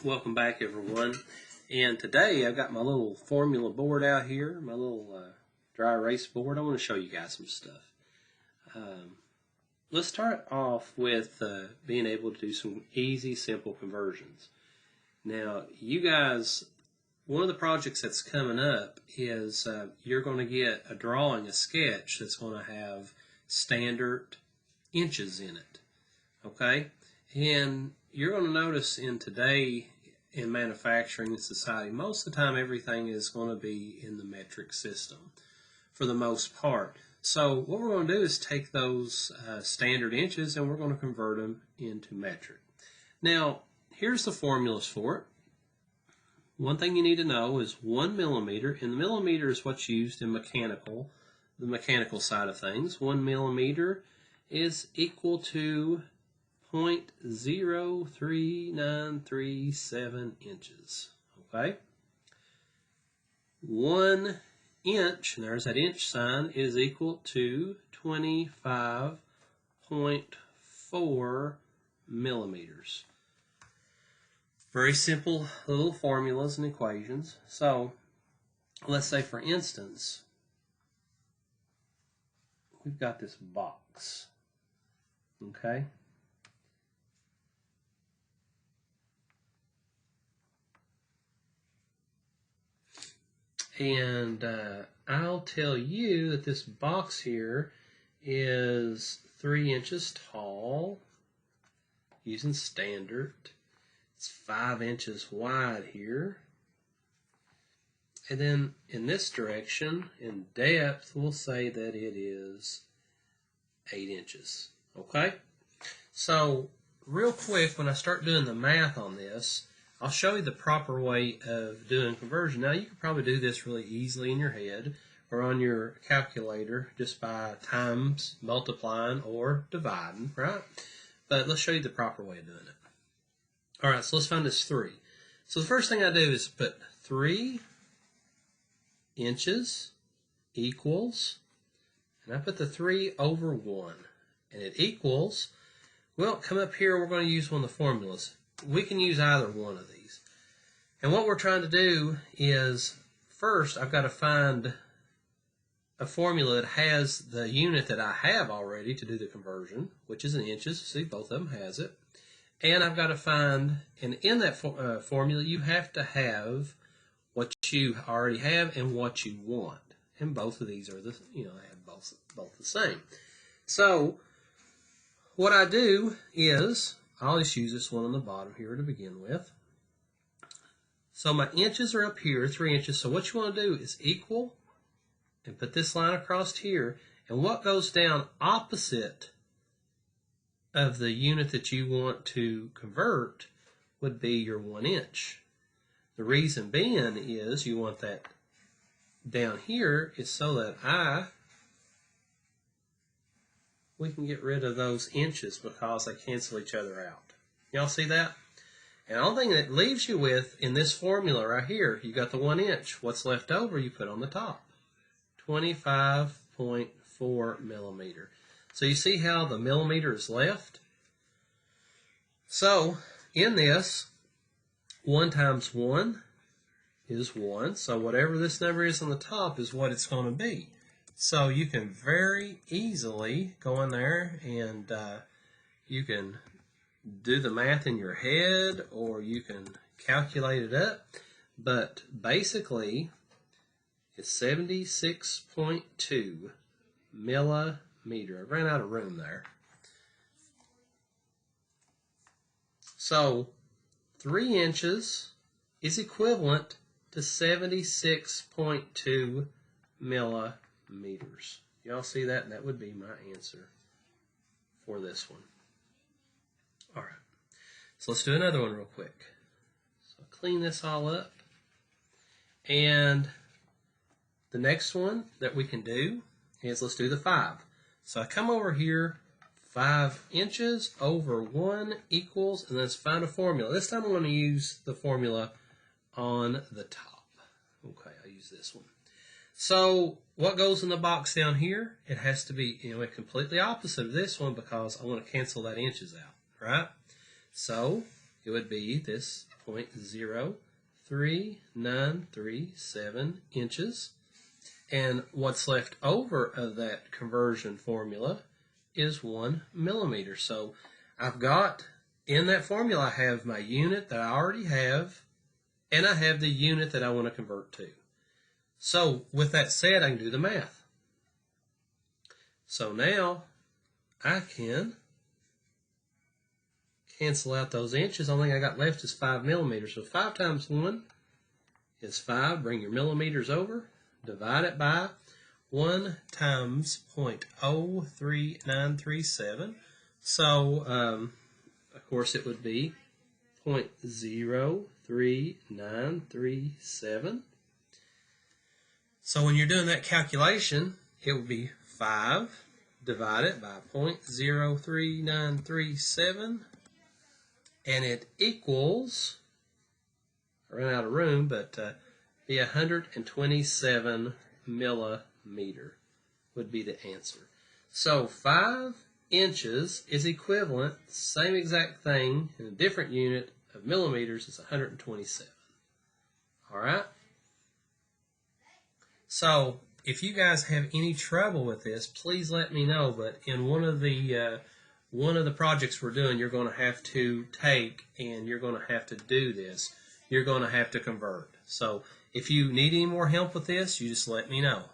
Welcome back, everyone. And today I've got my little formula board out here, my little dry erase board. I want to show you guys some stuff. Let's start off with being able to do some easy, simple conversions. Now, you guys, one of the projects that's coming up is you're going to get a drawing, a sketch that's going to have standard inches in it. Okay? And you're going to notice today in manufacturing and society, most of the time everything is going to be in the metric system for the most part. So what we're going to do is take those standard inches and we're going to convert them into metric. Now, here's the formulas for it. One thing you need to know is 1 millimeter, and the millimeter is what's used in the mechanical side of things. 1 millimeter is equal to 0.03937 inches. Okay? 1 inch, and there's that inch sign, is equal to 25.4 millimeters. Very simple little formulas and equations. So let's say, for instance, we've got this box. Okay? And I'll tell you that this box here is 3 inches tall using standard. It's 5 inches wide here. And then in this direction, in depth, we'll say that it is 8 inches. Okay? So real quick, when I start doing the math on this, I'll show you the proper way of doing conversion. Now, you can probably do this really easily in your head or on your calculator just by times, multiplying, or dividing, right? But let's show you the proper way of doing it. All right, so let's find this 3. So the first thing I do is put 3 inches equals, and I put the 3 over 1, and it equals, well, come up here, we're going to use one of the formulas. We can use either one of these. And what we're trying to do is, first, I've got to find a formula that has the unit that I have already to do the conversion, which is in inches. See, both of them has it. And I've got to find, and in that formula, you have to have what you already have and what you want. And both of these are the, they have both the same. So what I do is, I'll just use this one on the bottom here to begin with. So my inches are up here, 3 inches. So what you want to do is equal and put this line across here. And what goes down opposite of the unit that you want to convert would be your 1 inch. The reason being is you want that down here is so that we can get rid of those inches because they cancel each other out. Y'all see that? And the only thing that leaves you with in this formula right here, you got the 1 inch. What's left over, you put on the top. 25.4 millimeter. So you see how the millimeter is left? So in this, 1 times 1 is 1. So whatever this number is on the top is what it's going to be. So you can very easily go in there and you can do the math in your head or you can calculate it up. But basically, it's 76.2 millimeter. I ran out of room there. So 3 inches is equivalent to 76.2 millimeters. Y'all see that? And that would be my answer for this one. All right. So let's do another one real quick. So clean this all up. And the next one that we can do is, let's do the 5. So I come over here, 5 inches over 1 equals, and let's find a formula. This time I'm going to use the formula on the top. Okay, I'll use this one. So what goes in the box down here? It has to be, completely opposite of this one because I want to cancel that inches out, right? So it would be this 0.03937 inches. And what's left over of that conversion formula is 1 millimeter. So I've got, in that formula, I have my unit that I already have, and I have the unit that I want to convert to. So with that said, I can do the math. So now I can cancel out those inches. The only thing I got left is 5 millimeters. So 5 times 1 is 5. Bring your millimeters over. Divide it by 1 times 0.03937. So, of course, it would be 0.03937. So when you're doing that calculation, it would be 5 divided by 0.03937, and it equals, I ran out of room, but be 127 millimeter would be the answer. So 5 inches is equivalent, same exact thing, in a different unit of millimeters, is 127. All right? So if you guys have any trouble with this, please let me know. But in one of the projects we're doing, you're going to have to take and you're going to have to do this. You're going to have to convert. So if you need any more help with this, you just let me know.